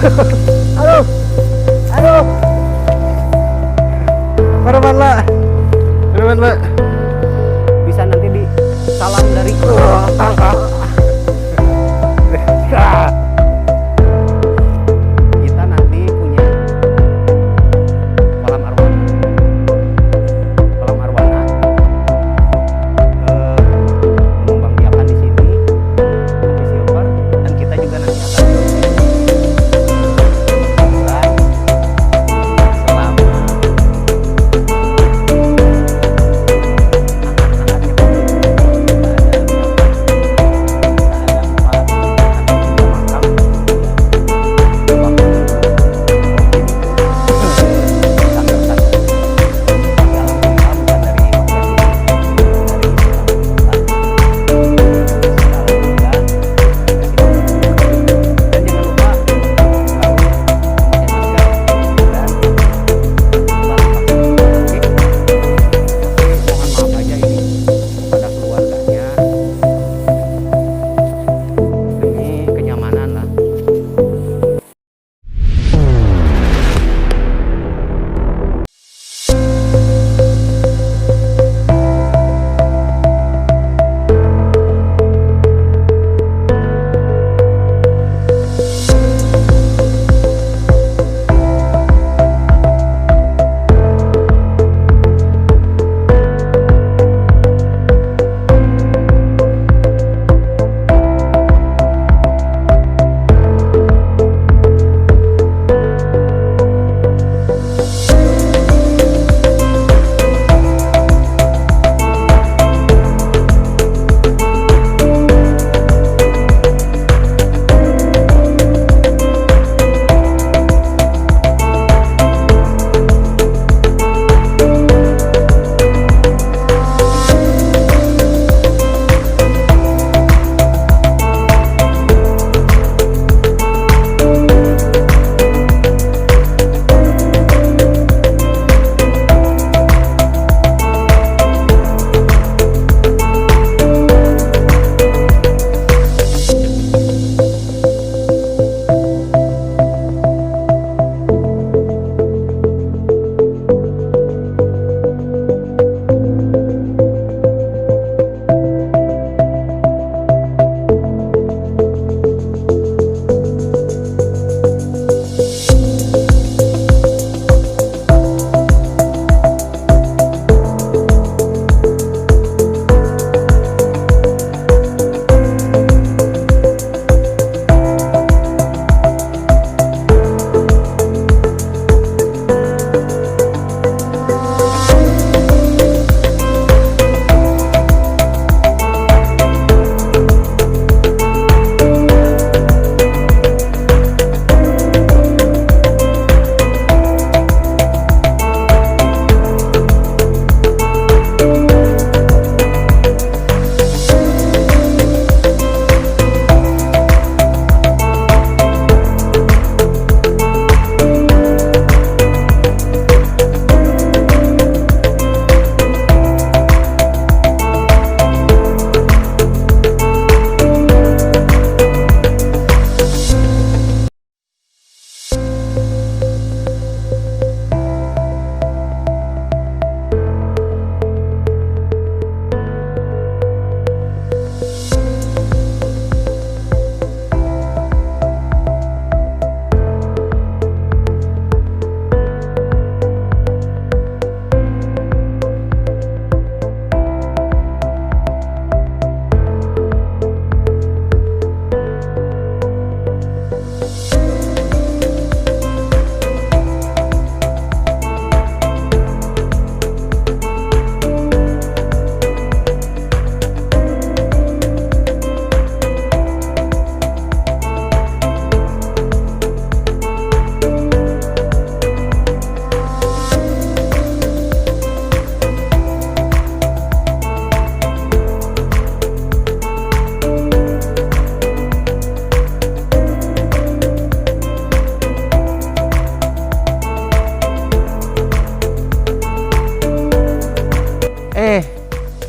Aduh, aduh. Paraman lah. Paraman lah. Bisa nanti di salam dari kita nanti punya kolam arwana. Kolam arwana mengembangbiakan di sini kopi silver, dan kita juga nanti akan selama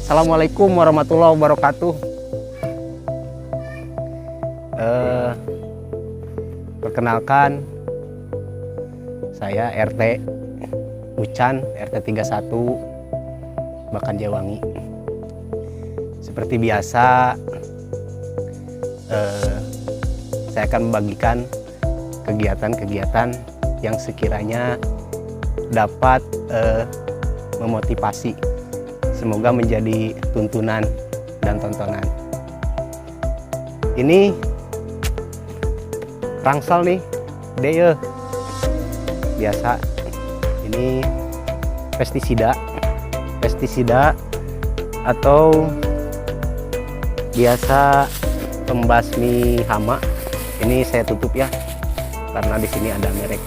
Assalamualaikum warahmatullahi wabarakatuh. Perkenalkan, saya RT Ucan, RT 31 Bakan Jawangi. Seperti biasa, saya akan membagikan kegiatan-kegiatan yang sekiranya dapat memotivasi. Semoga menjadi tuntunan dan tontonan. Ini rangsal nih, deye. Biasa, ini pestisida atau biasa pembasmi hama. Ini saya tutup ya, karena di sini ada merek.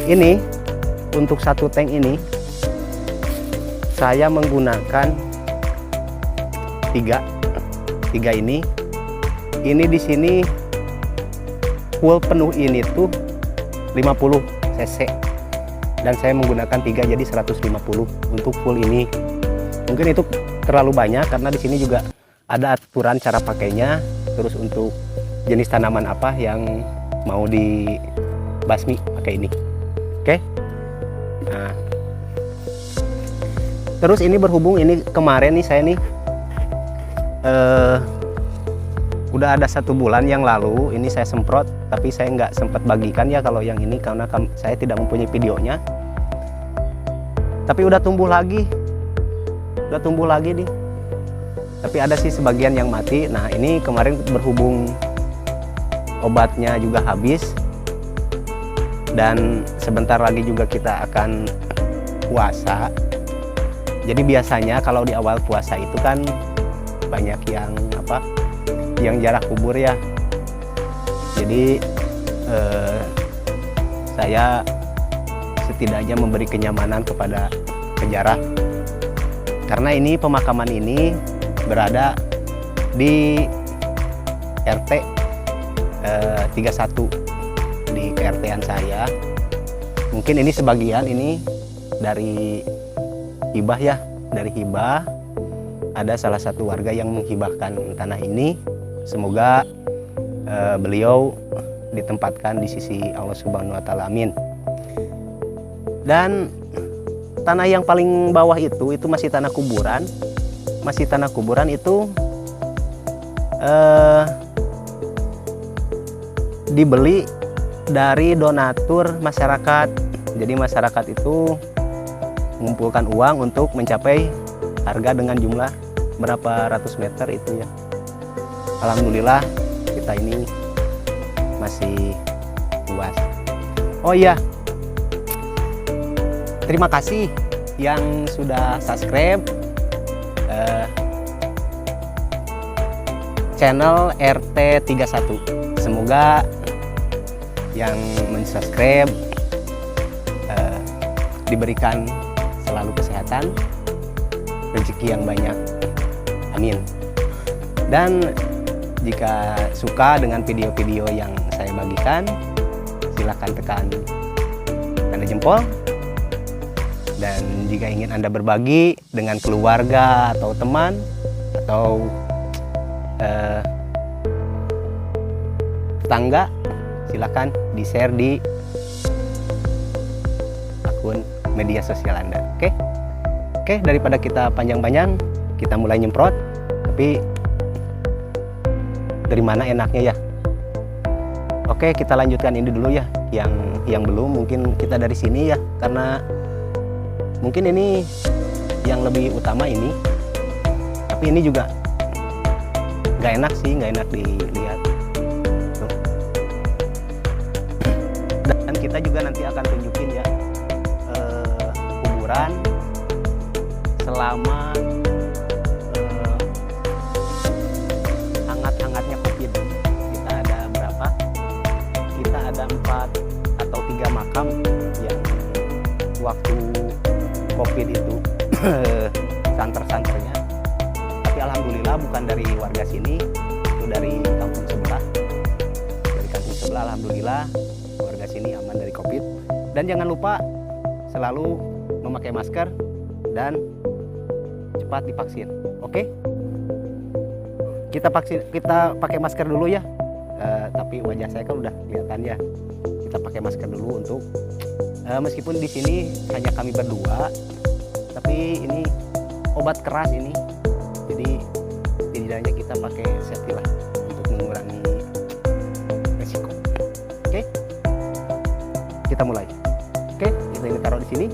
Ini untuk satu tank ini saya menggunakan tiga ini. Ini di sini full penuh ini tuh 50 cc dan saya menggunakan 3 jadi 150 untuk full ini. Mungkin itu terlalu banyak karena di sini juga ada aturan cara pakainya. Terus untuk jenis tanaman apa yang mau dibasmi pakai ini. Oke. Nah, terus ini berhubung ini kemarin nih saya nih udah ada 1 bulan yang lalu ini saya semprot, tapi saya nggak sempat bagikan ya kalau yang ini karena saya tidak mempunyai videonya. Tapi udah tumbuh lagi nih. Tapi ada sih sebagian yang mati. Nah ini kemarin berhubung obatnya juga habis dan sebentar lagi juga kita akan puasa. Jadi biasanya kalau di awal puasa itu kan banyak yang jarak kubur ya. Jadi saya setidaknya memberi kenyamanan kepada pejarah karena ini pemakaman ini berada di RT 31 di KRT-an saya. Mungkin ini sebagian ini dari hibah ya, dari hibah. Ada salah satu warga yang menghibahkan tanah ini. Semoga beliau ditempatkan di sisi Allah Subhanahu wa Ta'ala. Amin. Dan tanah yang paling bawah itu masih tanah kuburan. Masih tanah kuburan itu dibeli dari donatur masyarakat. Jadi masyarakat itu mengumpulkan uang untuk mencapai harga dengan jumlah berapa ratus meter itu ya. Alhamdulillah kita ini masih luas. Oh iya, terima kasih yang sudah subscribe channel RT 31. Semoga yang mensubscribe diberikan selalu kesehatan, rezeki yang banyak. Amin. Dan jika suka dengan video-video yang saya bagikan, silahkan tekan tanda jempol. Dan jika ingin Anda berbagi dengan keluarga atau teman atau tetangga, silahkan di-share di akun media sosial Anda. Oke, daripada kita panjang-panjang, kita mulai nyemprot. Tapi dari mana enaknya ya? Oke, kita lanjutkan ini dulu ya. Yang belum mungkin kita dari sini ya, karena mungkin ini yang lebih utama ini. Tapi ini juga nggak enak sih, nggak enak dilihat. Tuh. Dan kita juga nanti akan tunjukin ya kuburan selama hangat-hangatnya COVID. Kita ada berapa? Kita ada 4 atau 3 makam yang waktu COVID itu santer-santernya. Tapi alhamdulillah bukan dari warga sini, itu dari kampung sebelah. Dari kampung sebelah alhamdulillah warga sini aman dari COVID. Dan jangan lupa selalu memakai masker dan cepat divaksin. Oke? Kita pakai masker dulu ya. tapi wajah saya kan udah kelihatan ya. Kita pakai masker dulu untuk meskipun di sini hanya kami berdua, tapi ini obat keras ini, jadi setidaknya kita pakai safety lah untuk mengurangi resiko. Oke, kita mulai. Oke, kita ini taruh di sini.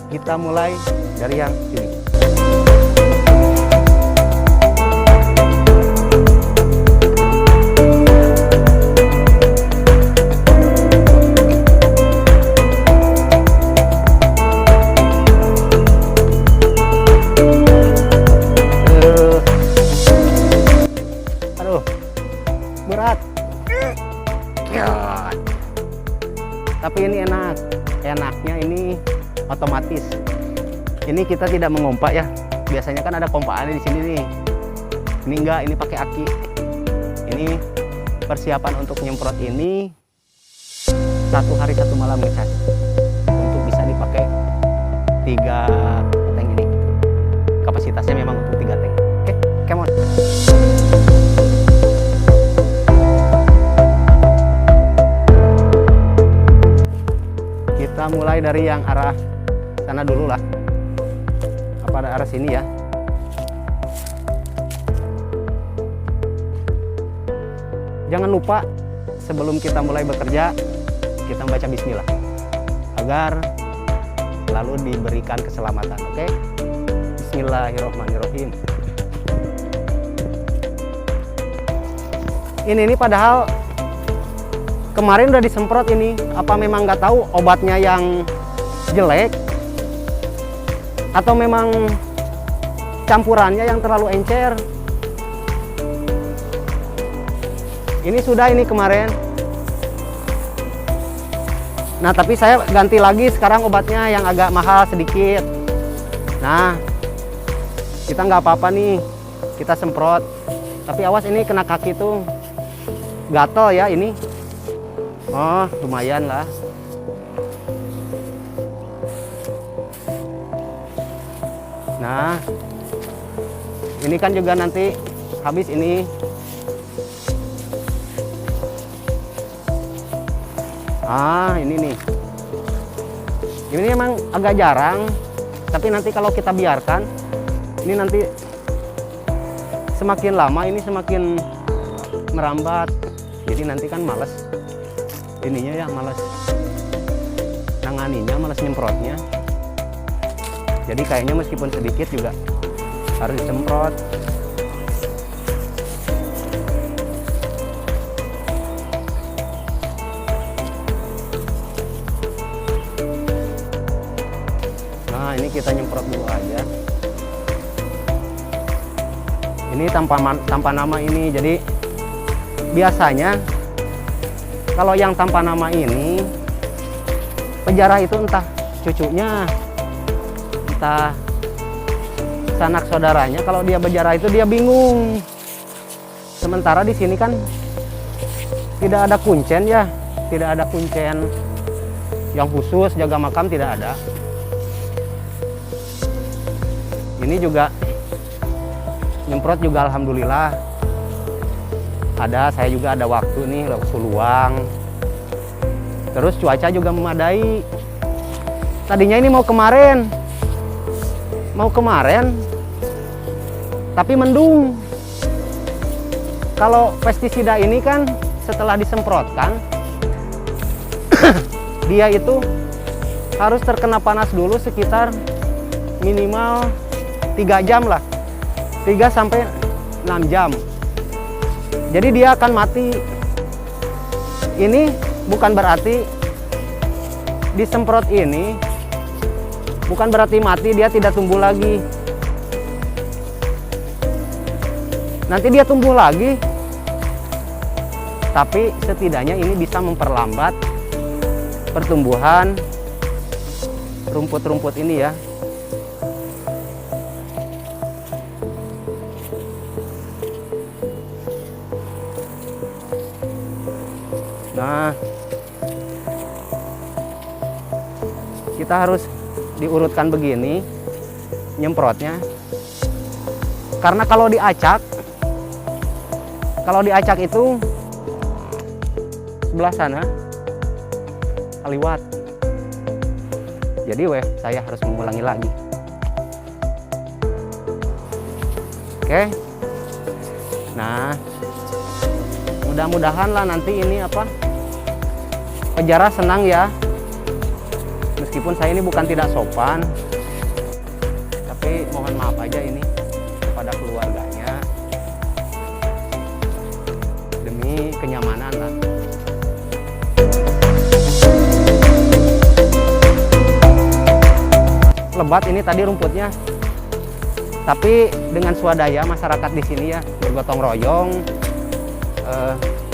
Kita mulai dari yang sini. Aduh, berat. Tapi ini enak. Enaknya ini otomatis. Ini kita tidak mengompak ya. Biasanya kan ada pompaan di sini nih. Ini enggak, ini pakai aki. Ini persiapan untuk nyemprot ini 1 hari 1 malam ngecas. Untuk bisa dipakai 3 tank ini. Kapasitasnya memang untuk 3 tank. Oke, come on. Kita mulai dari yang arah sana dulu lah. Apa ada arah sini ya? Jangan lupa sebelum kita mulai bekerja, kita membaca bismillah agar selalu diberikan keselamatan. Oke? Bismillahirrahmanirrahim. Ini padahal kemarin udah disemprot ini. Apa memang nggak tahu obatnya yang jelek? Atau memang campurannya yang terlalu encer? Ini sudah ini kemarin. Nah, tapi saya ganti lagi sekarang obatnya yang agak mahal sedikit. Nah, kita nggak apa-apa nih. Kita semprot. Tapi awas ini kena kaki tuh. Gatel ya ini. Oh, lumayan lah. Nah, ini kan juga nanti habis ini. Ini nih. Ini emang agak jarang, tapi nanti kalau kita biarkan, ini nanti semakin lama ini semakin merambat. Jadi nanti kan males ininya ya, males nanganinya, males nyemprotnya. Jadi kayaknya meskipun sedikit juga harus disemprot. Nah, ini kita nyemprot dulu aja. Ini tanpa nama ini. Jadi biasanya kalau yang tanpa nama ini penjara itu entah cucunya, entah sanak saudaranya. Kalau dia berjarah itu dia bingung. Sementara di sini kan tidak ada kuncen ya, tidak ada kuncen yang khusus jaga makam, tidak ada. Ini juga nyemprot juga alhamdulillah ada, saya juga ada waktu nih, waktu luang. Terus cuaca juga memadai. Tadinya ini mau kemarin, tapi mendung. Kalau pestisida ini kan setelah disemprotkan, dia itu harus terkena panas dulu sekitar minimal 3 jam lah, 3 sampai 6 jam. Jadi dia akan mati. Ini bukan berarti disemprot ini bukan berarti mati, dia tidak tumbuh lagi. Nanti dia tumbuh lagi, tapi setidaknya ini bisa memperlambat pertumbuhan rumput-rumput ini ya. Nah, kita harus diurutkan begini nyemprotnya, karena kalau diacak Kalau di acak itu sebelah sana kaliwat. Jadi saya harus mengulangi lagi. Oke. Nah, mudah-mudahan lah nanti ini penjara senang ya. Meskipun saya ini bukan tidak sopan, tapi mohon maaf aja ini kepada keluarganya demi kenyamanan lah. Lebat ini tadi rumputnya, tapi dengan swadaya masyarakat di sini ya bergotong royong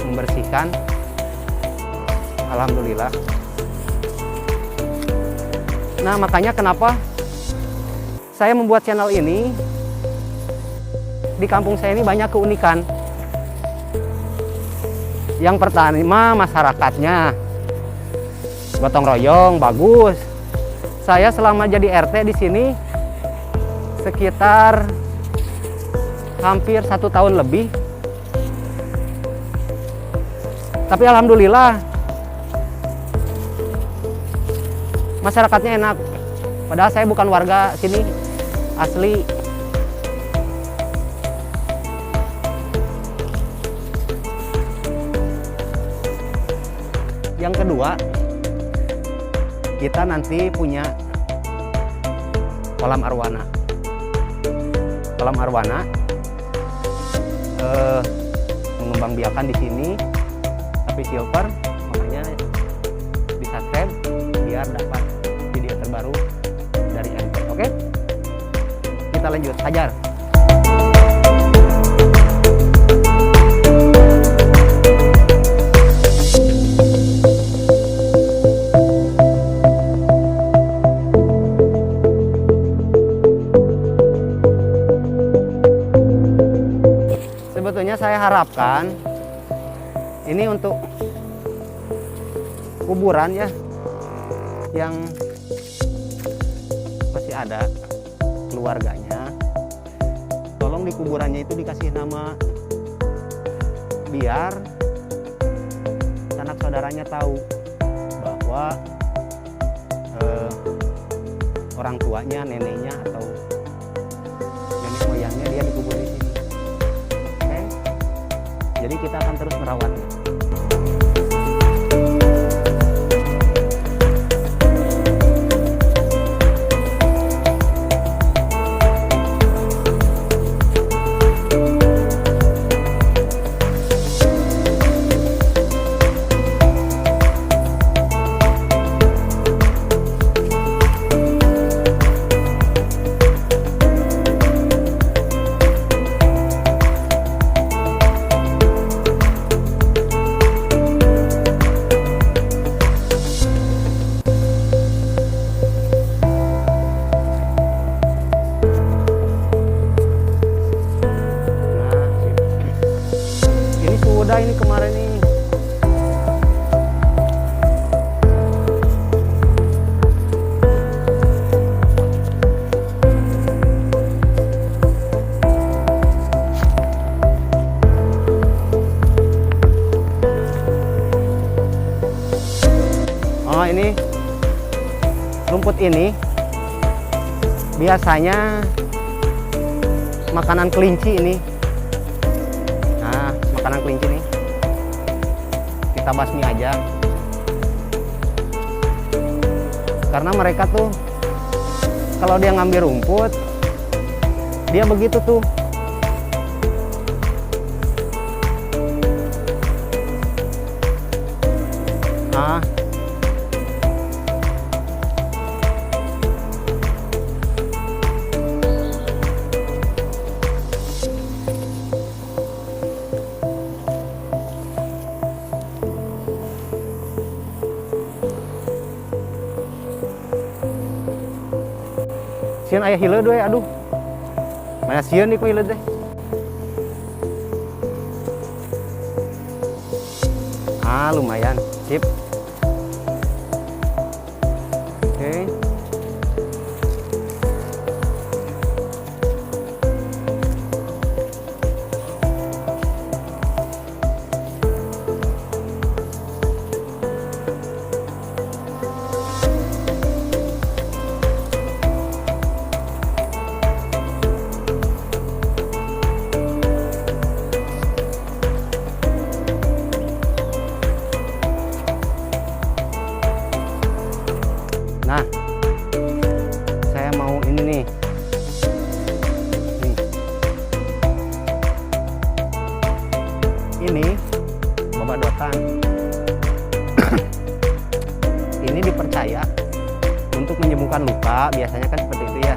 membersihkan. Alhamdulillah. Nah, makanya kenapa saya membuat channel ini. Di kampung saya ini banyak keunikan. Yang pertama, masyarakatnya gotong royong, bagus. Saya selama jadi RT di sini sekitar hampir 1 tahun lebih. Tapi alhamdulillah masyarakatnya enak. Padahal saya bukan warga sini asli. Yang kedua, kita nanti punya kolam arwana. Kolam arwana mengembangbiakan di sini, tapi silver, makanya di subscribe biar dapat video terbaru dari MP. Oke? Kita lanjut, hajar. Sebetulnya saya harapkan ini untuk kuburan ya yang masih ada keluarganya, tolong di kuburannya itu dikasih nama, biar sanak saudaranya tahu bahwa orang tuanya, neneknya atau nenek moyangnya dia dikubur di sini. Oke? Jadi kita akan terus merawatnya. Ini kemarin nih ini rumput ini biasanya makanan kelinci ini. Nah, makanan kelinci nih kita basmi aja, karena mereka tuh kalau dia ngambil rumput dia begitu tuh. Nah, sieun aya hileud we, aduh. Mana sieun nih ku hileud teh. Ah, lumayan. Sip. Oke. babadotan. Ini dipercaya untuk menyembuhkan luka, biasanya kan seperti itu ya.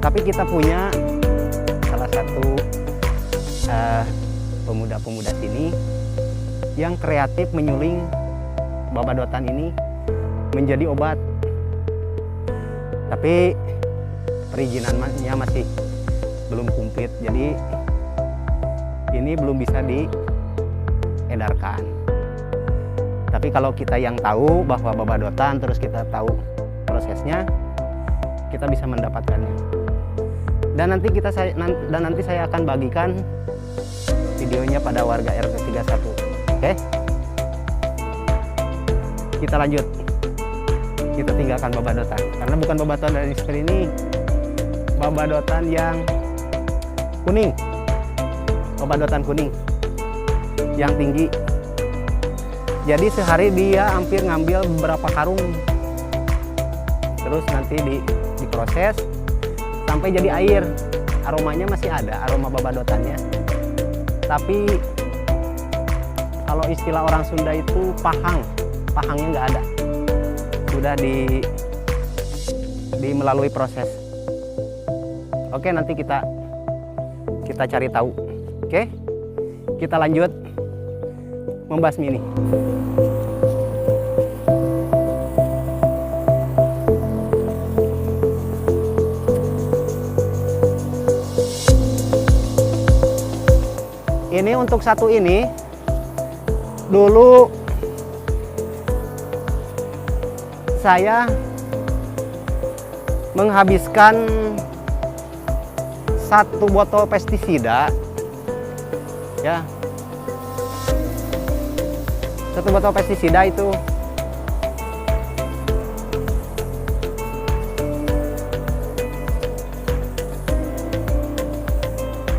Tapi kita punya salah satu pemuda-pemuda sini yang kreatif menyuling babadotan ini menjadi obat. Tapi perizinannya masih belum komplit, jadi ini belum bisa diedarkan. Tapi kalau kita yang tahu bahwa babadotan, terus kita tahu prosesnya, kita bisa mendapatkannya. Dan nanti saya akan bagikan videonya pada warga RT 31. Oke? Kita lanjut. Kita tinggalkan babadotan, karena bukan babadotan dari seperti ini, babadotan yang kuning, babadotan kuning yang tinggi. Jadi sehari dia hampir ngambil beberapa karung, terus nanti diproses sampai jadi air. Aromanya masih ada, aroma babadotannya. Tapi kalau istilah orang Sunda itu pahangnya nggak ada. Sudah di melalui proses. Oke, nanti kita cari tahu. Oke, kita lanjut membasmi ini. Ini untuk satu ini dulu saya menghabiskan 1 botol pestisida ya. 1 botol pestisida itu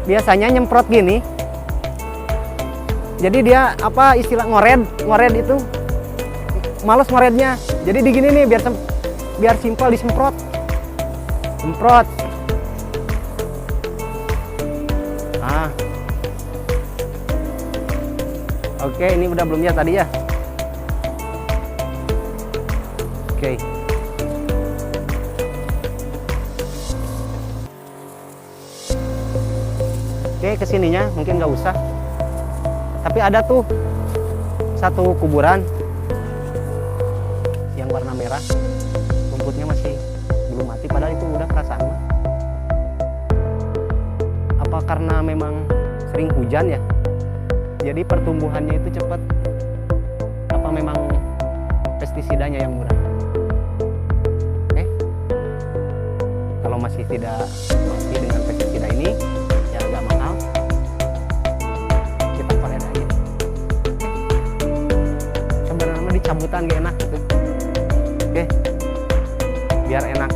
biasanya nyemprot gini. Jadi dia apa istilah ngored itu males ngorednya. Jadi digini nih biar simpel disemprot. Semprot. Ah. Oke, ini udah belum ya tadi ya? Oke. Oke, kesininya mungkin nggak usah. Tapi ada tuh satu kuburan yang warna merah, rumputnya masih belum mati, padahal itu udah perasaan mah. Apa karena memang sering hujan ya, jadi pertumbuhannya itu cepat? Apa memang pestisidanya yang murah? Kalau masih tidak mati dengan pestisida ini ya agak mahal, kita panen aja. Sebenarnya dicabutan gak enak gitu. Oke, biar enak.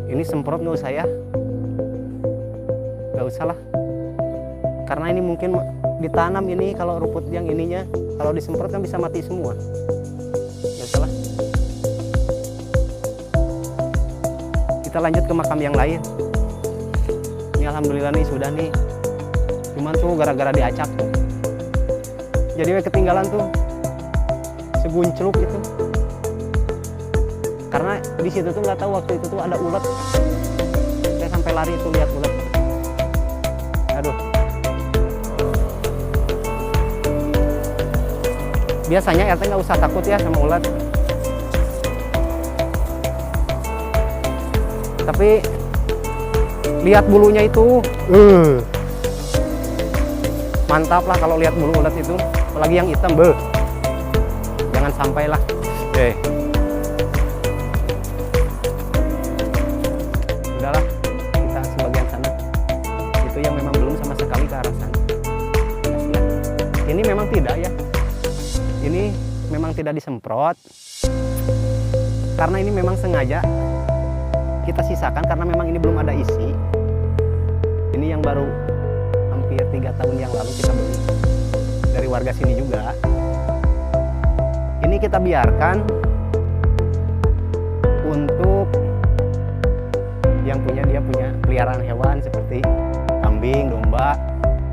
Ini semprot nggak usah ya, nggak usah lah, karena ini mungkin ditanam ini. Kalau rumput yang ininya kalau disemprot kan bisa mati semua, nggak usah lah. Kita lanjut ke makam yang lain. Ini alhamdulillah nih sudah nih, cuman tuh gara-gara diacak tuh, jadi ketinggalan tuh seguncluk itu. Karena di situ tuh nggak tahu waktu itu tuh ada ulet, saya sampai lari itu lihat ulet. Aduh. Biasanya RT nggak usah takut ya sama ulet. Tapi lihat bulunya itu, mantap lah kalau lihat bulu ulet itu, apalagi yang hitam, jangan sampai lah. Udahlah, kita sebagian sana itu yang memang belum sama ini memang tidak ya. Ini memang tidak disemprot. Karena ini memang sengaja kita sisakan karena memang ini belum ada isi. Ini yang baru hampir 3 tahun yang lalu kita beli dari warga sini juga. Ini kita biarkan untuk yang punya, dia punya peliharaan hewan seperti kambing, domba,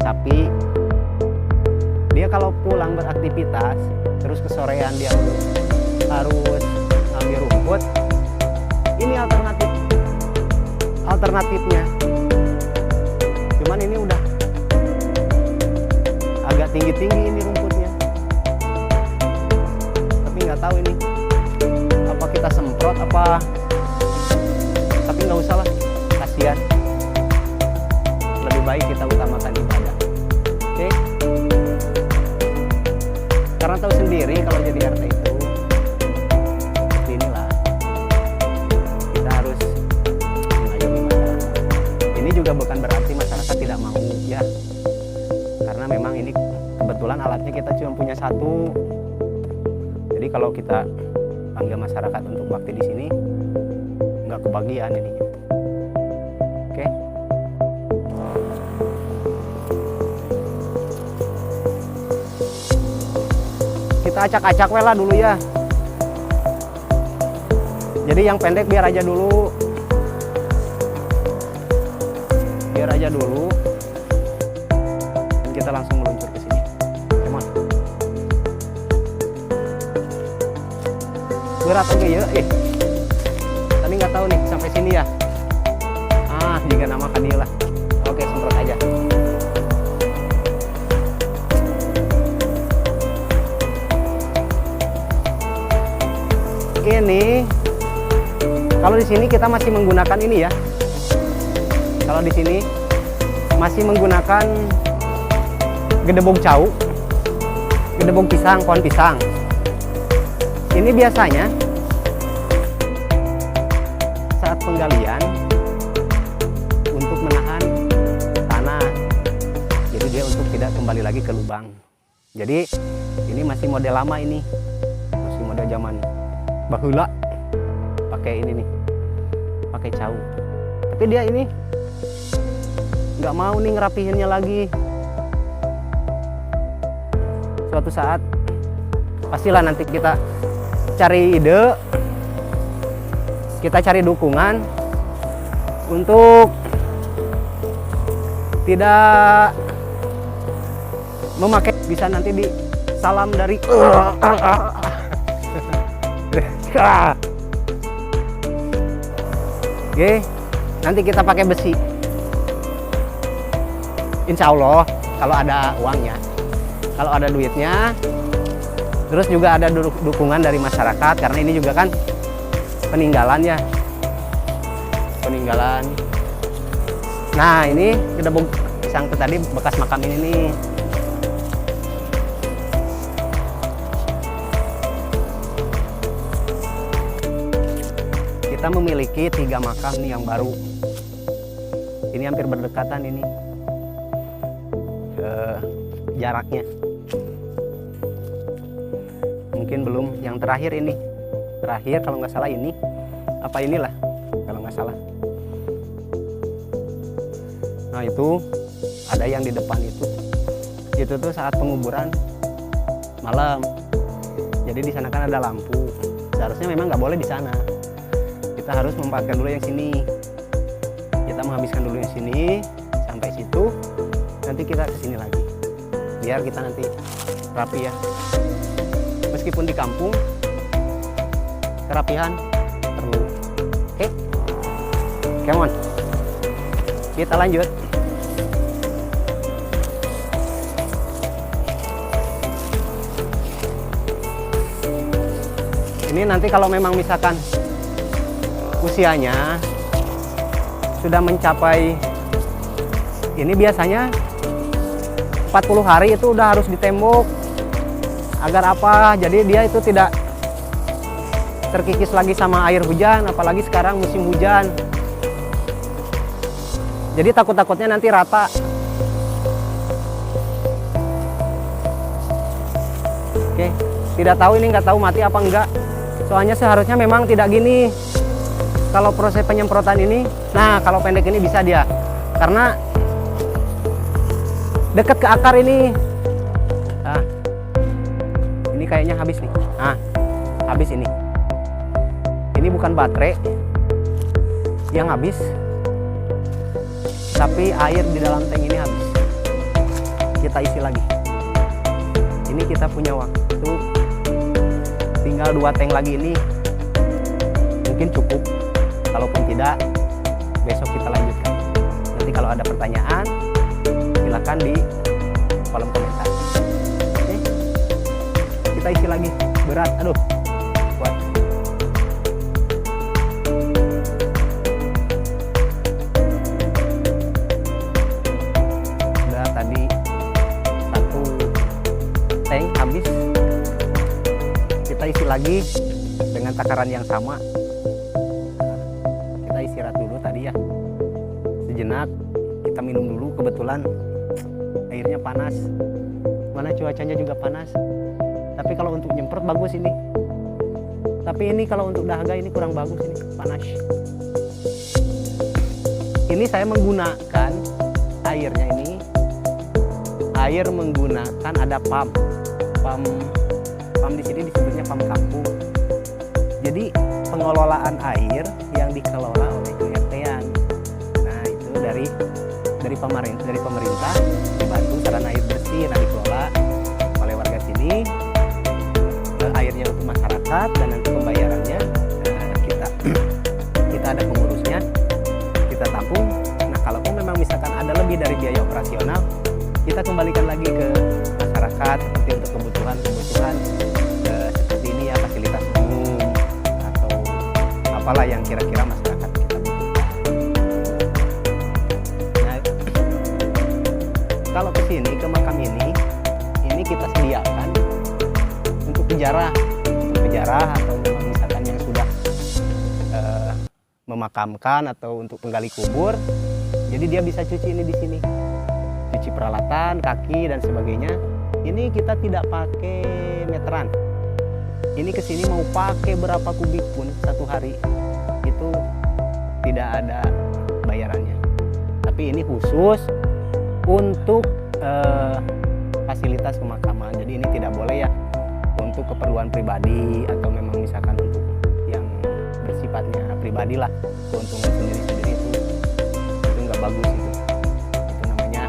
sapi. Dia kalau pulang beraktivitas terus kesorean dia harus ngambil rumput, ini alternatifnya. Cuman ini udah agak tinggi-tinggi ini rumputnya, tapi nggak tahu ini apa kita semprot apa, tapi nggak usah lah, kasihan. Lebih baik kita utamakan ibadah. Oke? Karena tahu sendiri kalau jadi RT itu seperti inilah, kita harus mengayomi masyarakat. Ini juga bukan berarti masyarakat tidak mau ya, karena memang ini kebetulan alatnya kita cuma punya satu. Jadi kalau kita panggil masyarakat untuk bakti di sini nggak kebagian ininya. Oke? Kita acak-acak we lah dulu ya. Jadi yang pendek biar aja dulu. Biar aja dulu. Dan kita langsung meluncur ke sini. Come on. Berat oke ya. Tadi nggak tahu nih sampai sini ya. Jika nama kadieu lah. Oke, semprot aja. Ini kalau di sini kita masih menggunakan ini ya. Kalau di sini masih menggunakan gedebong cau, gedebong pisang, pohon pisang. Ini biasanya saat penggalian untuk menahan tanah. Jadi dia untuk tidak kembali lagi ke lubang. Jadi ini masih model lama ini, masih model zaman bahula, pakai ini nih, pakai cau. Tapi dia ini nggak mau nih ngerapihinnya lagi. Suatu saat pastilah nanti kita cari ide, kita cari dukungan untuk tidak memakai, bisa nanti di salam dari Oke, nanti kita pakai besi. Insya Allah kalau ada uangnya, kalau ada duitnya, terus juga ada dukungan dari masyarakat, karena ini juga kan peninggalan ya, peninggalan. Nah ini gedebong pisang tadi bekas makam ini nih. Kita memiliki 3 makam nih yang baru. Ini hampir berdekatan ini jaraknya. Mungkin belum yang terakhir ini. Terakhir kalau nggak salah ini. Apa inilah kalau nggak salah. Nah itu ada yang di depan itu. Itu tuh saat penguburan malam. Jadi di sana kan ada lampu. Seharusnya memang nggak boleh di sana. Kita harus memanfaatkan dulu yang sini. Kita menghabiskan dulu yang sini sampai situ, nanti kita ke sini lagi. Biar kita nanti rapi ya. Meskipun di kampung, kerapihan perlu. Oke? Come on. Kita lanjut. Ini nanti kalau memang misalkan usianya sudah mencapai, ini biasanya 40 hari itu udah harus ditembok. Agar apa? Jadi dia itu tidak terkikis lagi sama air hujan, apalagi sekarang musim hujan. Jadi takut-takutnya nanti rata. Oke, tidak tahu ini, nggak tahu mati apa enggak. Soalnya seharusnya memang tidak gini. Kalau proses penyemprotan ini, nah kalau pendek ini bisa dia, karena dekat ke akar ini. Nah, ini kayaknya habis nih. Nah, habis ini. Ini bukan baterai yang habis, tapi air di dalam tank ini habis. Kita isi lagi. Ini kita punya waktu tinggal 2 tank lagi ini, mungkin cukup. Kalaupun tidak, besok kita lanjutkan. Nanti kalau ada pertanyaan, silakan di kolom komentar. Oke, kita isi lagi. Berat, aduh, kuat. Udah tadi 1 tank habis. Kita isi lagi dengan takaran yang sama. Kita istirahat dulu tadi ya, sejenak. Kita minum dulu, kebetulan airnya panas, mana cuacanya juga panas. Tapi kalau untuk nyemprot bagus ini, tapi ini kalau untuk dahaga ini kurang bagus, ini panas. Ini saya menggunakan airnya ini, air menggunakan ada pam di sini disebutnya pam kampung. Jadi pengelolaan air yang dikelola oleh kementerian. Nah itu dari pemerintah dibantu saran air bersih, nah dikelola oleh warga sini. Airnya untuk masyarakat dan nanti pembayarannya kita ada pengurusnya, kita tampung. Nah kalaupun memang misalkan ada lebih dari biaya operasional, kita kembalikan lagi ke masyarakat seperti untuk kebutuhan seperti ini ya, fasilitas umum atau apalah yang kira-kira masyarakat kita butuhkan. Nah, kalau ke sini, ke makam ini kita sediakan untuk penjara atau misalkan yang sudah memakamkan atau untuk penggali kubur. Jadi dia bisa cuci ini di sini, cuci peralatan, kaki dan sebagainya. Ini kita tidak pakai meteran. Ini kesini mau pakai berapa kubik pun satu hari itu tidak ada bayarannya. Tapi ini khusus untuk fasilitas pemakaman. Jadi ini tidak boleh ya untuk keperluan pribadi atau memang misalkan untuk yang bersifatnya pribadi lah, keuntungan sendiri-sendiri itu nggak bagus itu namanya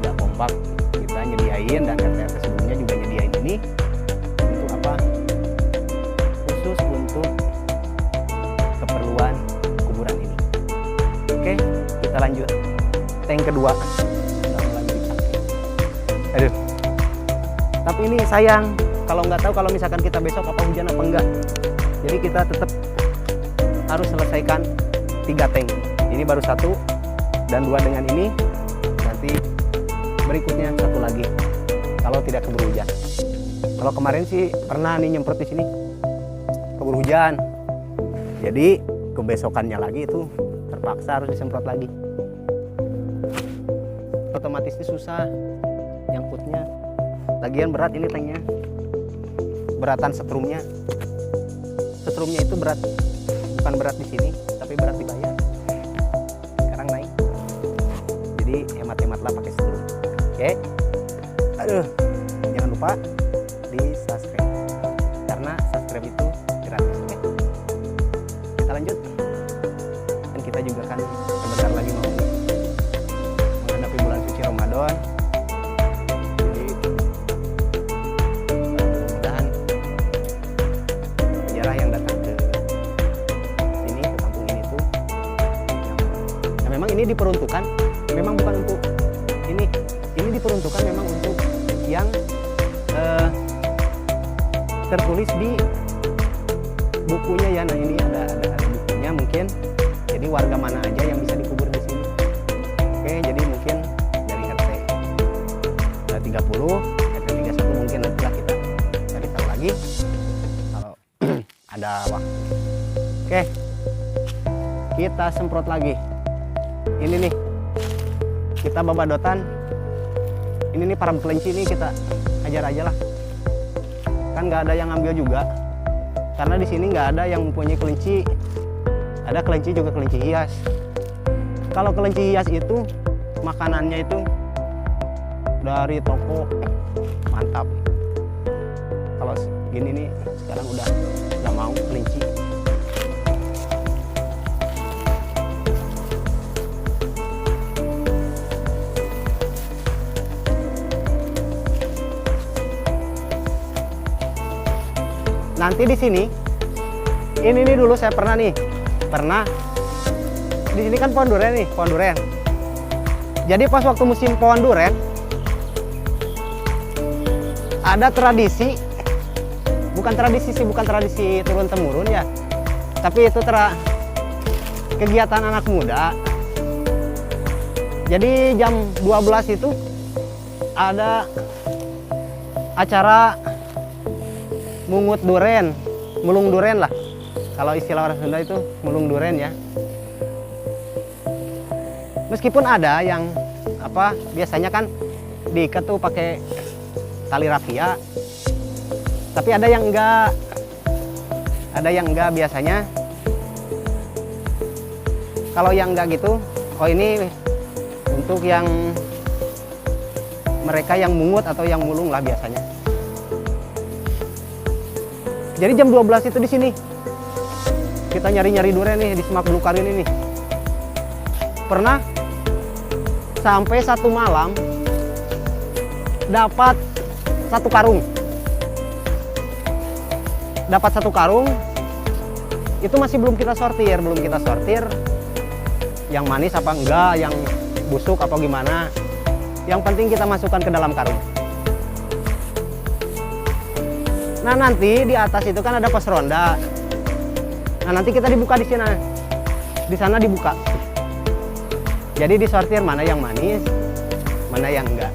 nggak kompak. Kita nyediain dan RT sebelumnya juga nyediain ini untuk apa, khusus untuk keperluan kuburan ini. Oke, kita lanjut tank kedua. Udah mulai dipakai. Aduh, tapi ini sayang kalau nggak tahu kalau misalkan kita besok apa hujan apa enggak. Jadi kita tetap harus selesaikan 3 tank. Ini baru 1 dan 2 dengan ini. Nanti berikutnya 1 lagi kalau tidak keburu hujan. Kalau kemarin sih pernah nih nyemprot di sini keburu hujan. Jadi kebesokannya lagi itu terpaksa harus disemprot lagi. Otomatis ini susah nyangkutnya. Lagian berat ini tanknya. Beratan setrumnya. Setrumnya itu berat, bukan berat di sini, tapi berat di bayar. Sekarang naik. Jadi hemat-hematlah pakai setrum. Oke. Aduh, jangan lupa di subscribe karena subscribe itu gratis. Oke. Kita lanjut. Dan kita juga kan sebentar lagi mau menghadapi bulan suci Ramadan. Jadi mudah-mudahan penjara yang datang ke sini, ke kampung ini tuh yang memang ini diperuntukkan, memang bukan untuk ini diperuntukkan memang untuk yang tertulis di bukunya ya. Nah ini ada bukunya mungkin, jadi warga mana aja yang bisa dikubur di sini. Oke, jadi mungkin dari RT 30, RT 31 mungkin nantilah kita cari tahu lagi kalau ada waktu. Oke, kita semprot lagi. Ini nih, kita babadotan. Ini nih para kelinci ini kita ajar aja lah. kan nggak ada yang ngambil juga, karena di sini nggak ada yang mempunyai kelinci. Ada kelinci juga kelinci hias. Kalau kelinci hias itu makanannya itu dari toko, mantap. Kalau gini nih sekarang udah nggak mau kelinci. Nanti di sini, ini nih dulu saya pernah di sini kan pohon durian nih, pohon durian. Jadi pas waktu musim pohon durian, ada tradisi, bukan tradisi turun temurun ya, tapi itu kegiatan anak muda. Jadi jam 12 itu ada acara mungut duren, mulung duren lah. Kalau istilah orang Sunda itu mulung duren ya. Meskipun ada yang biasanya kan diikat tuh pakai tali rafia, tapi ada yang enggak. Ada yang enggak biasanya. Kalau yang enggak gitu, oh ini untuk yang mereka yang mungut atau yang mulung lah biasanya. Jadi jam 12 itu di sini kita nyari-nyari durian nih di Semak Belukar ini nih. Pernah sampai satu malam dapat satu karung. Dapat satu karung, itu masih belum kita sortir. Yang manis apa enggak, yang busuk apa gimana. Yang penting kita masukkan ke dalam karung. Nah nanti di atas itu kan ada pos ronda. Nah nanti kita dibuka di sana. Di sana dibuka. Jadi disortir mana yang manis, mana yang enggak.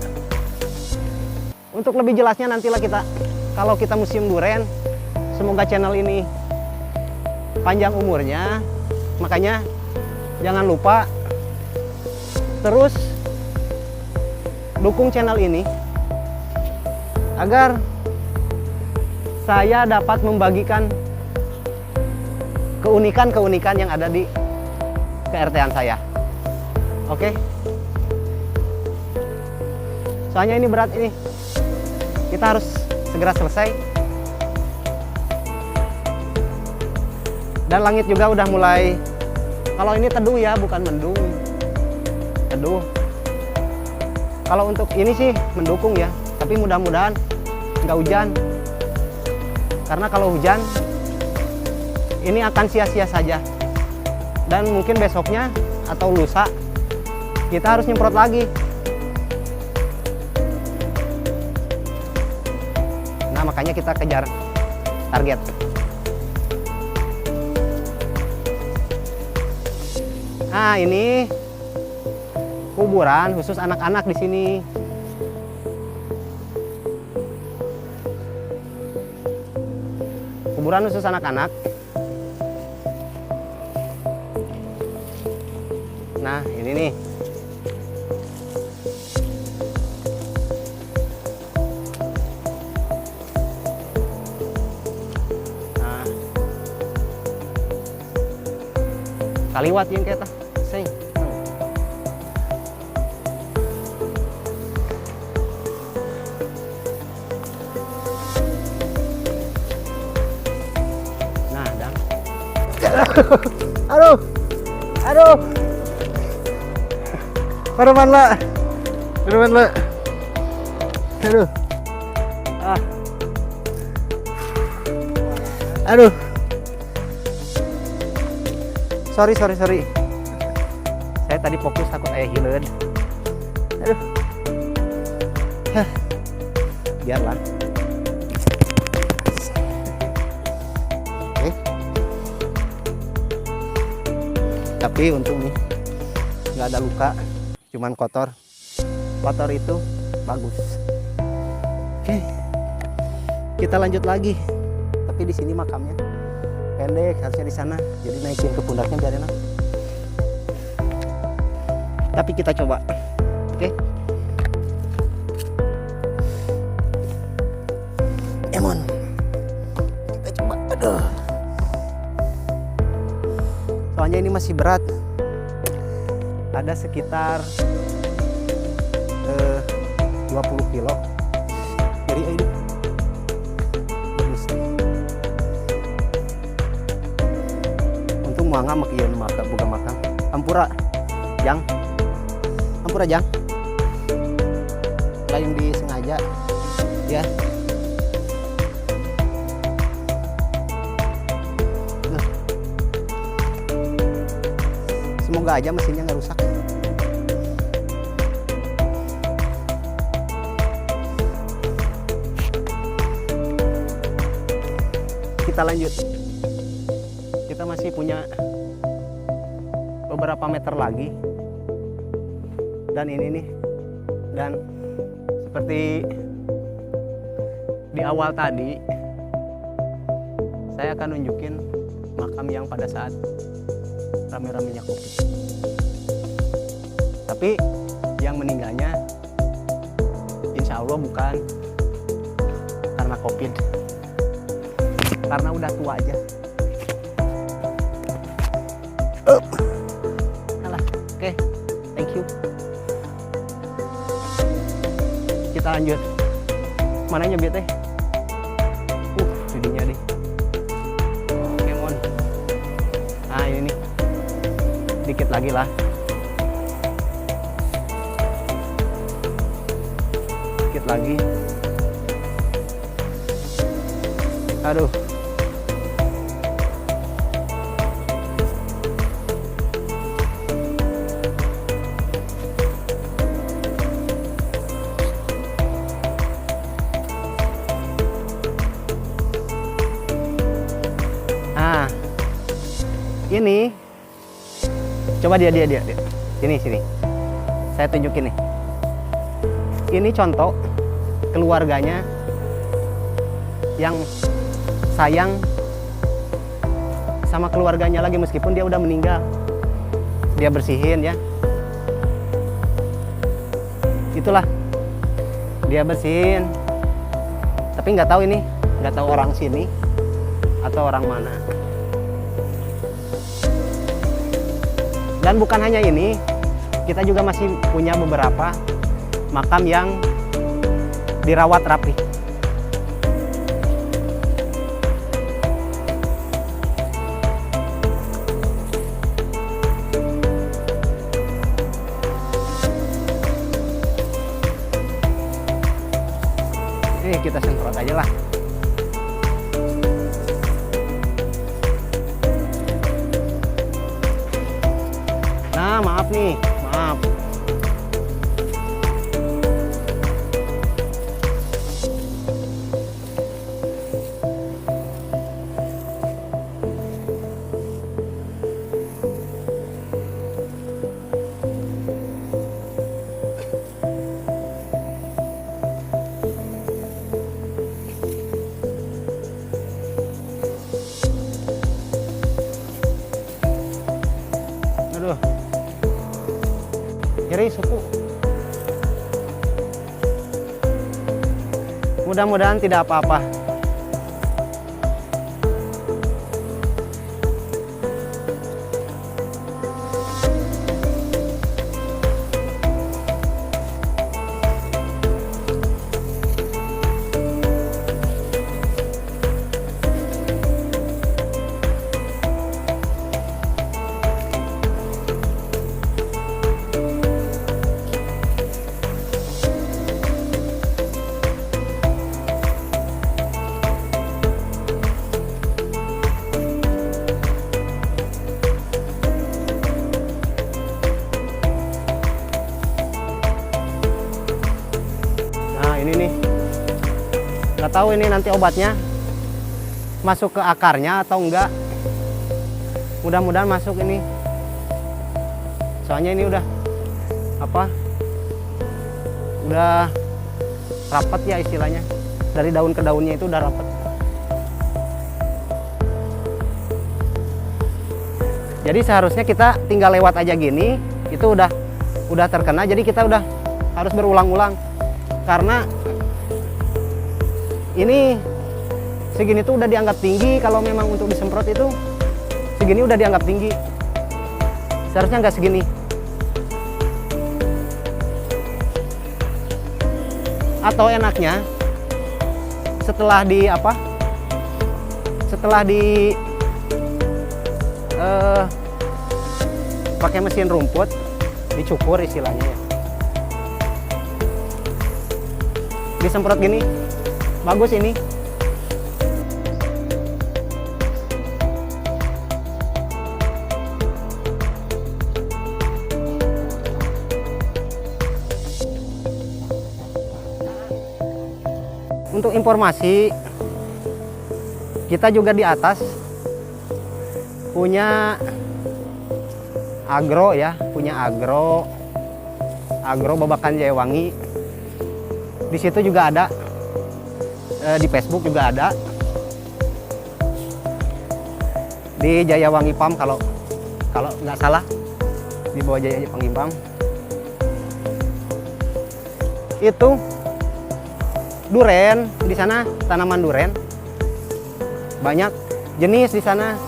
Untuk lebih jelasnya nantilah kalau kita musim duren, semoga channel ini panjang umurnya. Makanya jangan lupa terus dukung channel ini agar saya dapat membagikan keunikan-keunikan yang ada di ke-RT-an saya. Oke. Soalnya ini berat ini. Kita harus segera selesai. Dan langit juga udah mulai, kalau ini teduh ya, bukan mendung. Teduh. Kalau untuk ini sih mendukung ya, tapi mudah-mudahan nggak hujan. Karena kalau hujan, ini akan sia-sia saja. Dan mungkin besoknya atau lusa, kita harus nyemprot lagi. Nah, makanya kita kejar target. Nah, ini kuburan khusus anak-anak di sini. Kuburan khusus anak-anak. Nah, ini nih. Nah. Kaliwat yang kita sing. Nah, dang. Aduh. Aduh. Paraman lah. Aduh. Ah. Aduh. Sorry. Saya tadi fokus takut ayah hileun. Aduh. Hah. Biarlah. Oke. Tapi untungnya nggak ada luka, cuman kotor. Kotor itu bagus. Oke. Kita lanjut lagi. Tapi di sini makamnya pendek, harusnya di sana. Jadi naikin ke pundaknya biar enak. Tapi kita coba. Oke. Emon. masih berat. Ada sekitar 20 kilo. Jadi ini bagus nih. Untung manga mak ieu maka bukan makan. Ampura, Jang. Ampura, Jang. Lain disengaja. Ya. Semoga aja mesinnya nggak rusak. Kita lanjut. Kita masih punya beberapa meter lagi. Dan ini nih. Dan seperti di awal tadi, saya akan nunjukin makam yang pada saat rame-ramenya COVID. Tapi yang meninggalnya insya Allah bukan karena COVID, karena udah tua aja. Alah, oke, thank you. Kita lanjut. Mana nyebit teh? Jadinya deh. Kemon. Nah ini nih. Dikit lagi lah. Dikit lagi. Aduh. Nah, ini coba dia. Sini. Saya tunjukin nih. Ini contoh keluarganya yang sayang sama keluarganya lagi meskipun dia udah meninggal. Dia bersihin ya. Itulah. Dia bersihin. Tapi nggak tahu orang sini atau orang mana. Dan bukan hanya ini, kita juga masih punya beberapa makam yang dirawat rapi. Kita semprot aja lah. Nah, maaf nih, maaf. Aduh. Nyeri suku. Mudah-mudahan tidak apa-apa. Ini nih, nggak tahu ini nanti obatnya masuk ke akarnya atau enggak. Mudah-mudahan masuk ini, soalnya ini udah udah rapat ya istilahnya, dari daun ke daunnya itu udah rapat. Jadi seharusnya kita tinggal lewat aja gini, itu udah terkena. Jadi kita udah harus berulang-ulang. Karena ini segini tuh udah dianggap tinggi. Kalau memang untuk disemprot itu segini udah dianggap tinggi. Seharusnya nggak segini. Atau enaknya setelah di apa? Setelah di pakai mesin rumput, dicukur istilahnya ya. Disemprot gini, bagus ini. Untuk informasi, kita juga di atas punya agro ya, agro Babakan Jayawangi. Di situ juga ada, di Facebook juga ada, di Jayawangi Farm kalau nggak salah, di bawah Jayawangi Farm. Itu duren, di sana tanaman duren banyak jenis di sana.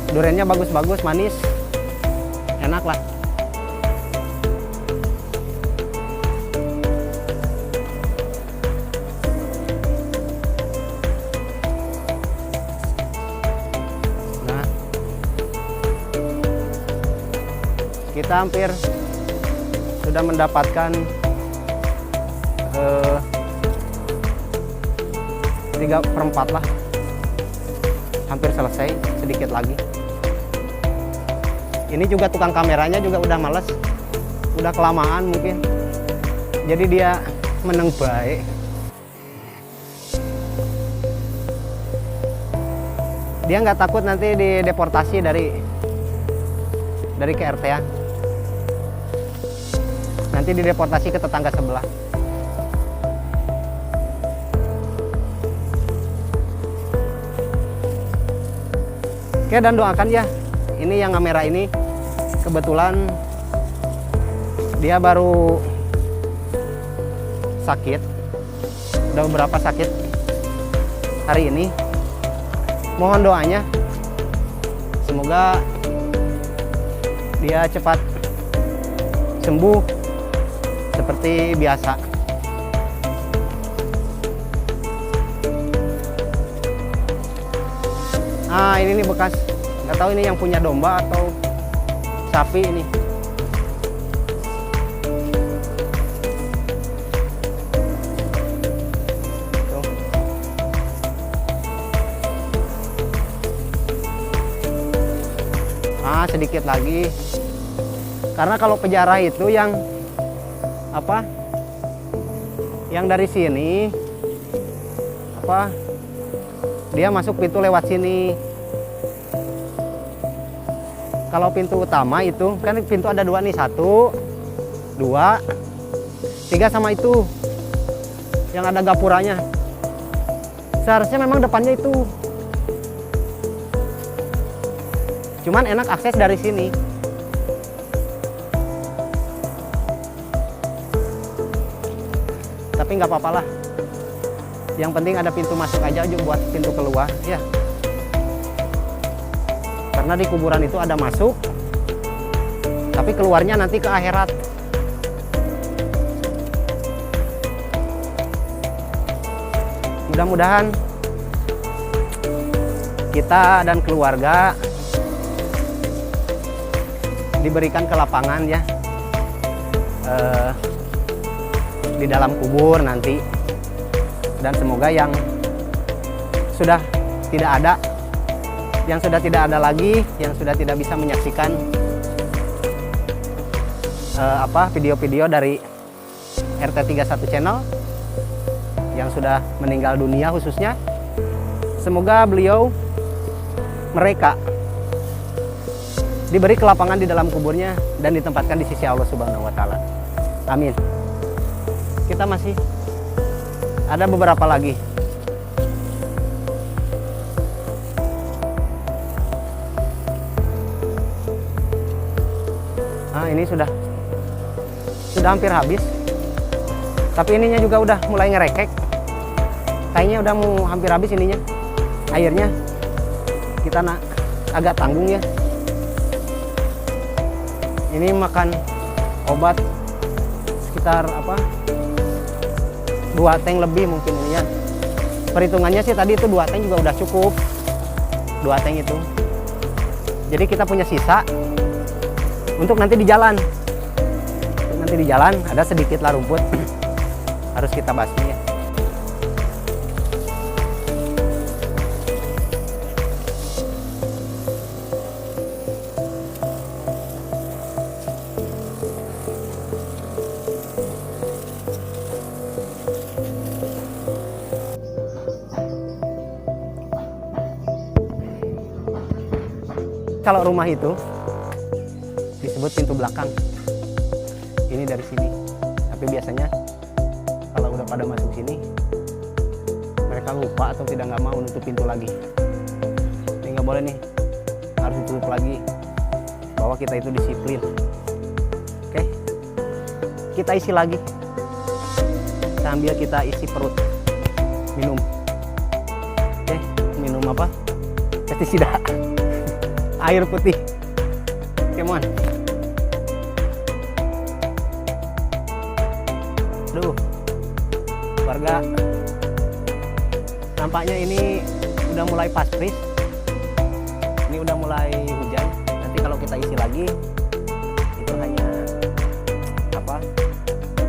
Durennya bagus-bagus, manis, enak lah. Nah, kita hampir sudah mendapatkan 3/4 lah, hampir selesai, sedikit lagi. Ini juga tukang kameranya juga udah males, udah kelamaan mungkin, jadi dia meneng baik. Dia nggak takut nanti dideportasi dari KRT-an, nanti dideportasi ke tetangga sebelah. Oke, dan doakan ya, ini yang kamera ini kebetulan dia baru sakit, udah beberapa sakit hari ini. Mohon doanya, semoga dia cepat sembuh seperti biasa. Ah, ini nih bekas, nggak tahu ini yang punya domba atau sapi ini. Tuh. Ah, sedikit lagi. Karena kalau penjara itu yang apa? Yang dari sini apa? Dia masuk pintu lewat sini. Kalau pintu utama itu kan pintu ada 2 nih, 1, 2, 3 sama itu yang ada gapuranya. Seharusnya memang depannya itu. Cuman enak akses dari sini. Tapi nggak apa-apa lah. Yang penting ada pintu masuk aja buat pintu keluar ya. Karena di kuburan itu ada masuk, tapi keluarnya nanti ke akhirat. Mudah-mudahan kita dan keluarga diberikan kelapangan ya di dalam kubur nanti. Dan semoga yang sudah tidak ada, yang sudah tidak ada lagi, yang sudah tidak bisa menyaksikan video-video dari RT31 Channel yang sudah meninggal dunia khususnya, semoga mereka diberi kelapangan di dalam kuburnya dan ditempatkan di sisi Allah Subhanahu wa Ta'ala. Amin. Kita masih ada beberapa lagi. Nah, ini sudah hampir habis. Tapi ininya juga udah mulai ngerekek. Kayaknya udah mau hampir habis ininya. Airnya kita agak tanggung ya. Ini makan obat sekitar 2 tank lebih mungkin ini ya. Perhitungannya sih tadi itu 2 tank juga udah cukup. 2 tank itu. Jadi kita punya sisa untuk nanti di jalan. Nanti di jalan ada sedikit lah rumput. Harus kita basmi ya. Kalau rumah itu disebut pintu belakang. Ini dari sini. Tapi biasanya kalau udah pada masuk sini, mereka lupa atau nggak mau nutup pintu lagi. Ini nggak boleh nih, harus ditutup lagi. Bahwa kita itu disiplin. Oke, kita isi lagi. Sambil kita isi perut. Minum. Oke, minum apa? Pestisida. Air putih. Come on. Duh, warga, nampaknya ini udah mulai paspris. Ini udah mulai hujan. Nanti kalau kita isi lagi, itu hanya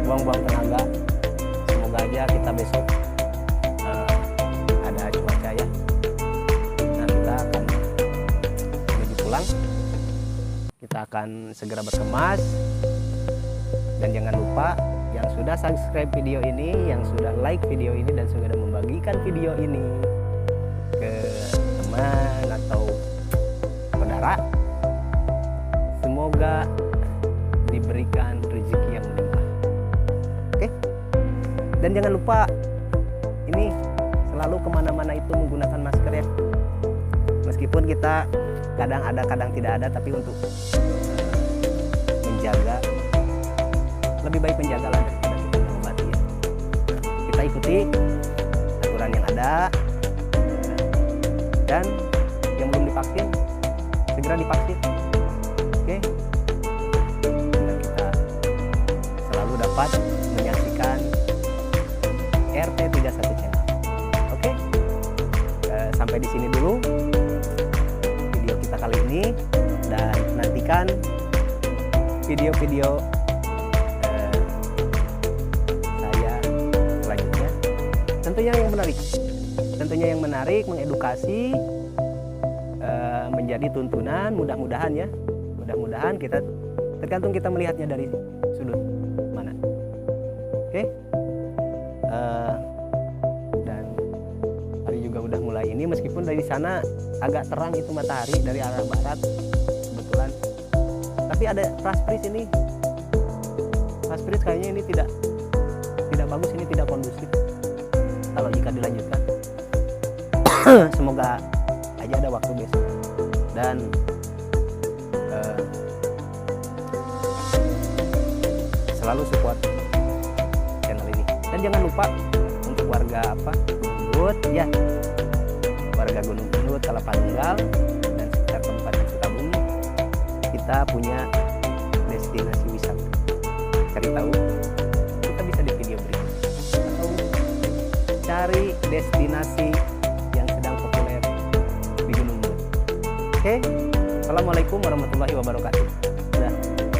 buang-buang tenaga. Semoga aja kita besok ada cuaca ya. Nah, kita akan menuju pulang. Kita akan segera berkemas. Dan jangan lupa yang sudah subscribe video ini, yang sudah like video ini, dan sudah membagikan video ini ke teman atau saudara, semoga diberikan rezeki yang melimpah. Oke? Dan jangan lupa ini selalu kemana-mana itu menggunakan masker ya. Meskipun kita kadang ada kadang tidak ada, tapi untuk menjaga, lebih baik menjaga lah daripada kita mengobati ya. Kita ikuti aturan yang ada, dan yang belum divaksin segera divaksin. Oke, sehingga kita selalu dapat menyaksikan RT 31 channel. Oke, sampai di sini dulu video kita kali ini, dan nantikan video-video tentunya yang menarik, mengedukasi, menjadi tuntunan. Mudah-mudahan kita tergantung kita melihatnya dari sudut mana. Oke. Dan hari juga udah mulai ini, meskipun dari sana agak terang itu matahari dari arah barat kebetulan, tapi ada paspris ini. Paspris kayaknya ini tidak bagus, ini tidak kondusif kalau jika dilanjutkan. Semoga aja ada waktu besok, dan selalu support channel ini. Dan jangan lupa untuk warga Gunung ya, warga Gunung Buntut, Kalapanunggal dan sekitar Kabupaten Sukabumi, kita punya destinasi wisata. Cari tahu, kita bisa di video berikut, atau cari destinasi yang sedang populer di Gunung Buntut. Oke, assalamualaikum warahmatullahi wabarakatuh.